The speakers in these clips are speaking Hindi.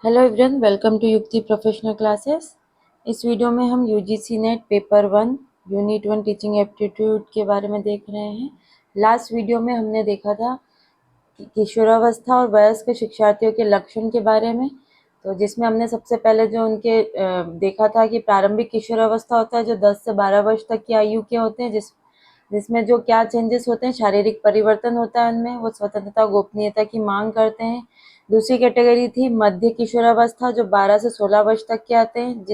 हेलो एवरीवन, वेलकम टू युक्ति प्रोफेशनल क्लासेस। इस वीडियो में हम UGC net paper 1 unit 1 teaching aptitude के बारे में देख रहे हैं। लास्ट वीडियो में हमने देखा था कि किशोरावस्था और वयस्क शिक्षार्थियों के लक्षण के बारे में, तो जिसमें हमने सबसे पहले जो उनके देखा था कि प्रारंभिक किशोरावस्था होता है जो 10 से 12 वर्ष तक की आयु के होते हैं, जिसमें जो क्या चेंजेस होते हैं, शारीरिक परिवर्तन होता है उनमें, वो स्वतंत्रता गोपनीयता की मांग करते हैं। दूसरी कैटेगरी थी मध्य किशोरावस्था जो 12 से 16 वर्ष तक के आते हैं,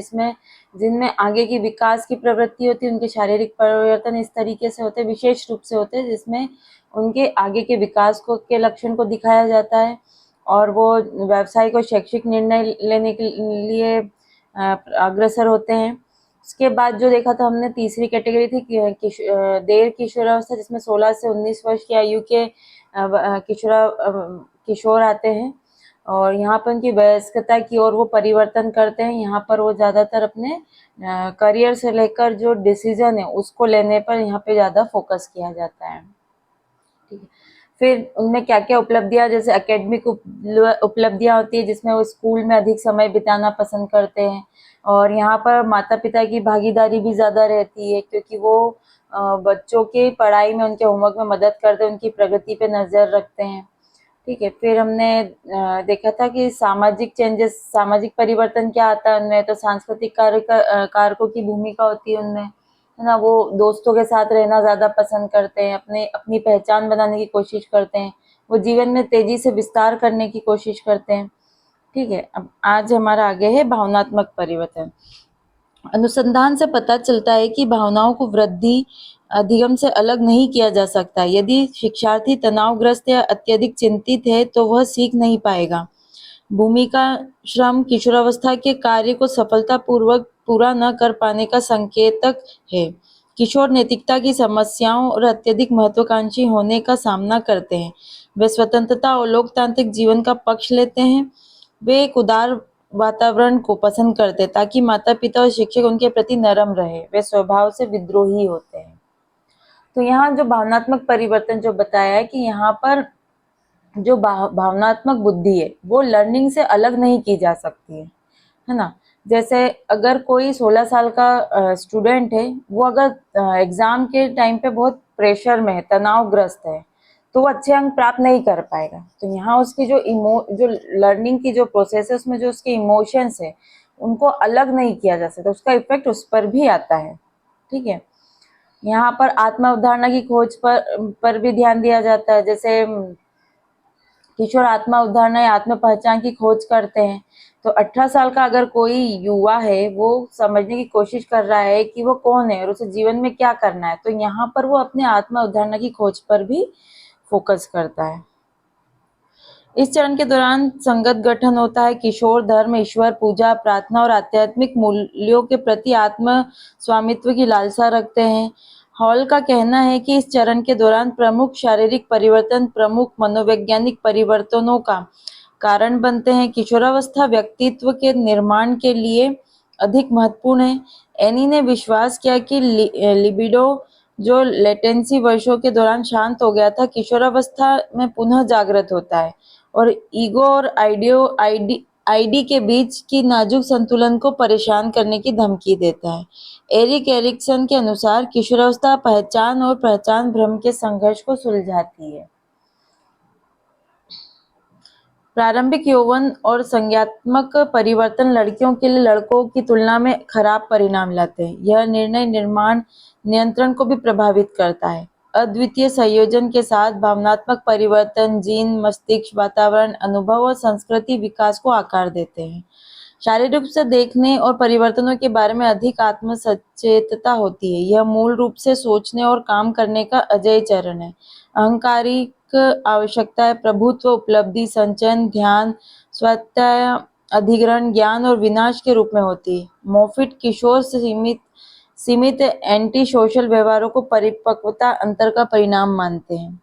जिनमें आगे की विकास की प्रवृत्ति होती है। उनके शारीरिक परिवर्तन इस तरीके से होते हैं, विशेष रूप से होते हैं, जिसमें उनके आगे के विकास को के लक्षण को दिखाया जाता है और वो व्यावसायिक और शैक्षिक निर्णय लेने के लिए अग्रसर होते हैं। उसके बाद जो देखा था हमने, तीसरी कैटेगरी थी देर किशोरावस्था, जिसमें 16 से 19 वर्ष की आयु के किशोर आते हैं और यहाँ पर उनकी वयस्कता की ओर वो परिवर्तन करते हैं। यहाँ पर वो ज़्यादातर अपने करियर से लेकर जो डिसीजन है उसको लेने पर यहाँ पे ज़्यादा फोकस किया जाता है। ठीक है, फिर उनमें क्या क्या उपलब्धियां, जैसे एकेडमिक उपलब्धियां होती है जिसमें वो स्कूल में अधिक समय बिताना पसंद करते हैं और यहाँ पर माता पिता की भागीदारी भी ज़्यादा रहती है क्योंकि वो बच्चों की पढ़ाई में, उनके होमवर्क में मदद करते हैं, उनकी प्रगति पे नज़र रखते हैं। ठीक है, फिर हमने देखा था कि सामाजिक चेंजेस, सामाजिक परिवर्तन क्या आता है उनमें, तो सांस्कृतिक कारकों की भूमिका होती है उनमें, है ना। वो दोस्तों के साथ रहना ज़्यादा पसंद करते हैं, अपनी पहचान बनाने की कोशिश करते हैं, वो जीवन में तेजी से विस्तार करने की कोशिश करते हैं। ठीक है, अब आज हमारा आगे है भावनात्मक परिवर्तन। अनुसंधान से पता चलता है कि भावनाओं को वृद्धि अधिगम से अलग नहीं किया जा सकता। यदि शिक्षार्थी तनावग्रस्त या अत्यधिक चिंतित है तो वह सीख नहीं पाएगा। भूमिका श्रम किशोरावस्था के कार्य को सफलतापूर्वक पूरा न कर पाने का संकेतक है। किशोर नैतिकता की समस्याओं और अत्यधिक महत्वाकांक्षी होने का सामना करते हैं। वे स्वतंत्रता और लोकतांत्रिक जीवन का पक्ष लेते हैं। वे एक उदार वातावरण को पसंद करते हैं ताकि माता पिता और शिक्षक उनके प्रति नरम रहे। वे स्वभाव से विद्रोही होते हैं। तो यहाँ जो भावनात्मक परिवर्तन जो बताया है कि यहाँ पर जो भावनात्मक बुद्धि है वो लर्निंग से अलग नहीं की जा सकती है ना। जैसे अगर कोई 16 साल का स्टूडेंट है, वो अगर एग्जाम के टाइम पे बहुत प्रेशर में है, तनावग्रस्त है, तो वो अच्छे अंक प्राप्त नहीं कर पाएगा। तो यहाँ उसकी जो लर्निंग की जो प्रोसेस है उसमें जो उसके इमोशंस है उनको अलग नहीं किया जा सकता, उसका इफेक्ट उस पर भी आता है। ठीक है, यहाँ पर आत्म अवधारणा की खोज पर भी ध्यान दिया जाता है। जैसे किशोर आत्म अवधारणा या आत्म पहचान की खोज करते हैं। तो 18 साल का अगर कोई युवा है, वो समझने की कोशिश कर रहा है कि वो कौन है और उसे जीवन में क्या करना है, तो यहाँ पर वो अपने आत्म अवधारणा की खोज पर भी फोकस करता है। इस चरण के दौरान संगत गठन होता है। किशोर धर्म, ईश्वर पूजा, प्रार्थना और आध्यात्मिक मूल्यों के प्रति आत्म स्वामित्व की लालसा रखते हैं। हॉल का कहना है कि इस चरण के दौरान प्रमुख शारीरिक परिवर्तन प्रमुख मनोवैज्ञानिक परिवर्तनों का कारण बनते हैं। किशोरावस्था व्यक्तित्व के निर्माण के लिए अधिक महत्वपूर्ण है। एनी ने विश्वास किया कि लिबिडो जो लेटेंसी वर्षों के दौरान शांत हो गया था, किशोरावस्था में पुनः जागृत होता है और ईगो और आईडी के बीच की नाजुक संतुलन को परेशान करने की धमकी देता है। एरिक एरिक्सन के अनुसार किशोरावस्था पहचान और पहचान भ्रम के संघर्ष को सुलझाती है। प्रारंभिक यौवन और संज्ञात्मक परिवर्तन लड़कियों के लिए लड़कों की तुलना में खराब परिणाम लाते हैं। यह निर्णय निर्माण नियंत्रण को भी प्रभावित करता है। अद्वितीय संयोजन के साथ भावनात्मक परिवर्तन जीन, मस्तिष्क, वातावरण, अनुभव और संस्कृति विकास को आकार देते हैं। शारीरिक रूप से देखने और परिवर्तनों के बारे में अधिक आत्म सचेतता होती है। यह मूल रूप से सोचने और काम करने का अजय चरण है। अहंकारिक आवश्यकताएं प्रभुत्व, उपलब्धि, संचयन, ध्यान, स्वायत्तता, अधिग्रहण, ज्ञान और विनाश के रूप में होती है। मोफिट किशोर से सीमित एंटी सोशल व्यवहारों को परिपक्वता अंतर का परिणाम मानते हैं।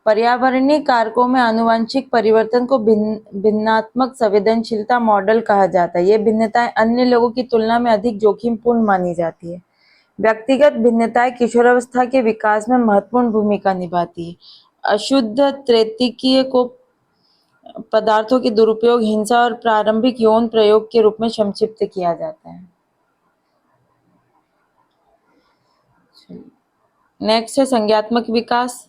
पर्यावरणीय कारकों में आनुवंशिक परिवर्तन को भिन्नात्मक संवेदनशीलता मॉडल कहा जाता है। ये भिन्नताएं अन्य लोगों की तुलना में अधिक जोखिमपूर्ण मानी जाती है। व्यक्तिगत भिन्नताएं किशोरावस्था के विकास में महत्वपूर्ण भूमिका निभाती है। अशुद्ध तृतीयक को पदार्थों के दुरुपयोग, हिंसा और प्रारंभिक यौन प्रयोग के रूप में संक्षिप्त किया जाता है। नेक्स्ट है संज्ञात्मक विकास।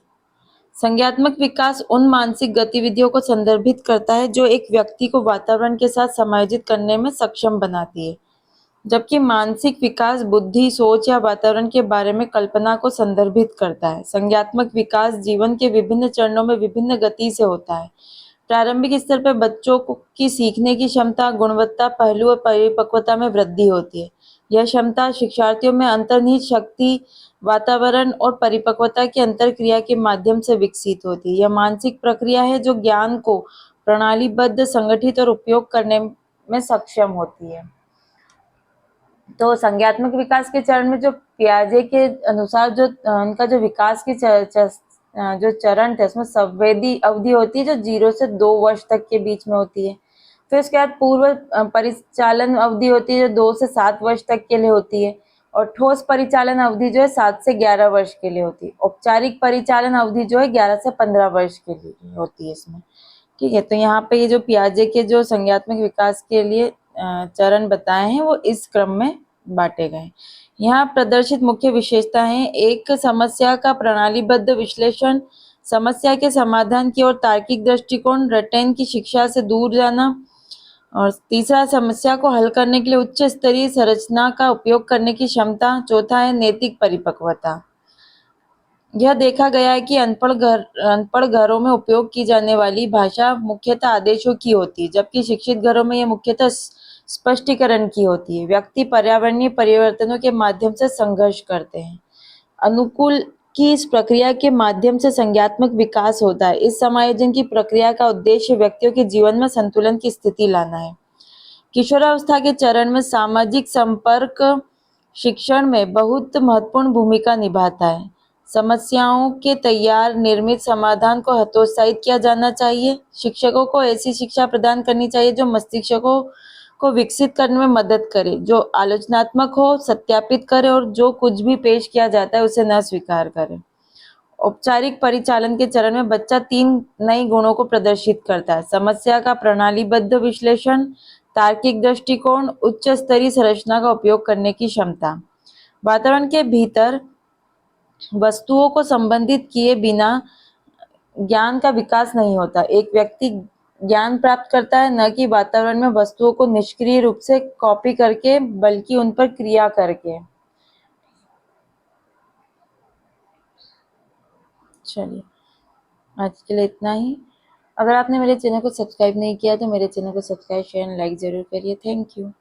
संज्ञात्मक विकास उन मानसिक गतिविधियों को संदर्भित करता है जो एक व्यक्ति को वातावरण के साथ समायोजित करने में सक्षम बनाती है, जबकि मानसिक विकास बुद्धि, सोच या वातावरण के बारे में कल्पना को संदर्भित करता है। संज्ञात्मक विकास जीवन के विभिन्न चरणों में विभिन्न गति से होता है। प्रारंभिक स्तर पर बच्चों की सीखने की क्षमता, गुणवत्ता, पहलू और परिपक्वता में वृद्धि होती है। यह क्षमता शिक्षार्थियों में अंतर्निहित शक्ति, वातावरण और परिपक्वता की अंतरक्रिया के माध्यम से विकसित होती है। यह मानसिक प्रक्रिया है जो ज्ञान को प्रणालीबद्ध, संगठित और उपयोग करने में सक्षम होती है। तो संज्ञात्मक विकास के चरण में जो पियाजे के अनुसार जो उनका जो विकास की जो चरण थे उसमें संवेदी अवधि होती है जो 0 से 2 वर्ष तक के बीच में होती है। फिर उसके बाद पूर्व परिचालन अवधि होती है जो 2 से 7 वर्ष तक के लिए होती है, और ठोस परिचालन अवधि जो है 7 से 11 वर्ष के लिए होती है। औपचारिक परिचालन अवधि जो है 11 से 15 वर्ष के लिए होती है इसमें। ठीक है, तो यहाँ पे ये जो पियाजे के जो संज्ञात्मक विकास के लिए चरण बताए हैं वो इस क्रम में बांटे गए। यहाँ प्रदर्शित मुख्य विशेषताएं: एक, समस्या का प्रणालीबद्ध विश्लेषण, समस्या के समाधान की ओर तार्किक दृष्टिकोण, रटेन की शिक्षा से दूर जाना, और तीसरा, समस्या को हल करने के लिए उच्च स्तरीय संरचना का उपयोग करने की क्षमता। चौथा है नैतिक परिपक्वता। यह देखा गया है कि अनपढ़ घरों में उपयोग की जाने वाली भाषा मुख्यतः आदेशों की होती है, जबकि शिक्षित घरों में यह मुख्यतः स्पष्टीकरण की होती है। व्यक्ति पर्यावरणीय परिवर्तनों के माध्यम से संघर्ष करते हैं। अनुकूल की इस प्रक्रिया के माध्यम से संज्ञात्मक विकास होता है। इस समायोजन की प्रक्रिया का उद्देश्य व्यक्तियों के जीवन में संतुलन की स्थिति लाना है। किशोरावस्था के चरण में सामाजिक संपर्क शिक्षण में बहुत महत्वपूर्ण भूमिका निभाता है। समस्याओं के तैयार निर्मित समाधान को हतोत्साहित किया जाना चाहिए। शिक्षकों को ऐसी शिक्षा प्रदान करनी चाहिए जो मस्तिष्कों को विकसित करने में मदद करे, जो आलोचनात्मक हो, सत्यापित करे और जो कुछ भी पेश किया जाता है उसे न स्वीकार करे। औपचारिक परिचालन के चरण में बच्चा 3 नए गुणों को प्रदर्शित करता है: समस्या का प्रणालीबद्ध विश्लेषण, तार्किक दृष्टिकोण, उच्च स्तरीय संरचना का उपयोग करने की क्षमता। वातावरण के भीतर वस्तुओं को संबंधित किए बिना ज्ञान का विकास नहीं होता। एक व्यक्ति ज्ञान प्राप्त करता है न कि वातावरण में वस्तुओं को निष्क्रिय रूप से कॉपी करके, बल्कि उन पर क्रिया करके। चलिए, आज के लिए इतना ही। अगर आपने मेरे चैनल को सब्सक्राइब नहीं किया तो मेरे चैनल को सब्सक्राइब, शेयर, लाइक जरूर करिए। Thank you.